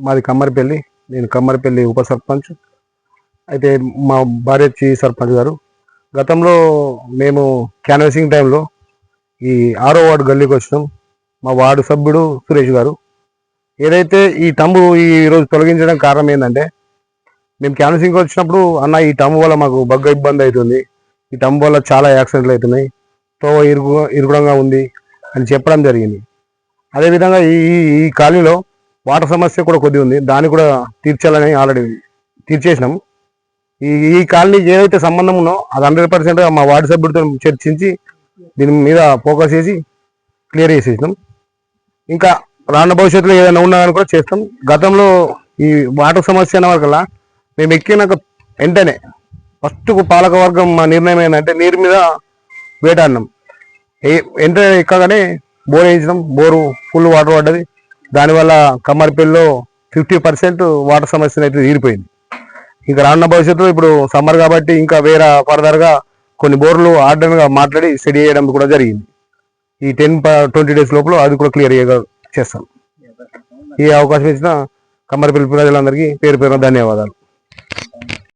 మాది కమ్మరిపల్లి. నేను కమ్మరిపల్లి ఉప సర్పంచ్. అయితే మా భార్య సర్పంచ్ గారు. గతంలో మేము క్యాన్వాసింగ్ టైంలో ఈ 6వ వార్డు గల్లీకి వచ్చినాం. మా వార్డు సభ్యుడు సురేష్ గారు ఏదైతే ఈ టంబు ఈరోజు తొలగించడం కారణం ఏంటంటే, మేము క్యాన్వాసింగ్కి వచ్చినప్పుడు అన్న ఈ టంబు వల్ల మాకు బగ్గ ఇబ్బంది అవుతుంది, ఈ టంబు వల్ల చాలా యాక్సిడెంట్లు అవుతున్నాయి, తోవ ఇరుగుడంగా ఉంది అని చెప్పడం జరిగింది. అదేవిధంగా ఈ ఈ కాలనీలో వాటర్ సమస్య కూడా కొద్దిగా ఉంది, దాన్ని కూడా తీర్చాలని ఆల్రెడీ తీర్చేసినాం. ఈ కాలనీకి ఏదైతే సంబంధం ఉన్నో అది 100% మా వార్డు సభ్యుడితో చర్చించి దీని మీద ఫోకస్ చేసి క్లియర్ చేసేసినాం. ఇంకా రానున్న భవిష్యత్తులో ఏదైనా ఉన్నదని కూడా చేస్తాం. గతంలో ఈ వాటర్ సమస్య అన్న వరకల్లా మేము ఎక్కినాక వెంటనే ఫస్ట్ పాలక వర్గం మా నిర్ణయం ఏంటంటే నీరు మీద వేటాడినాం. వెంటనే ఎక్కగానే బోర్ వేయించడం, బోరు ఫుల్ వాటర్ పడ్డది. దానివల్ల కమ్మరిపల్లిలో 50% వాటర్ సమస్య అయితే తీరిపోయింది. ఇంకా రానున్న భవిష్యత్తులో ఇప్పుడు సమ్మర్ కాబట్టి ఇంకా వేరే ఫర్దర్గా కొన్ని బోర్లు ఆర్డర్గా మాట్లాడి స్టడీ చేయడం కూడా జరిగింది. ఈ 10-20 days లోపల అది కూడా క్లియర్ చేస్తాం. ఈ అవకాశం ఇచ్చిన కమ్మరిపల్లి ప్రజలందరికీ పేరు పేరున ధన్యవాదాలు.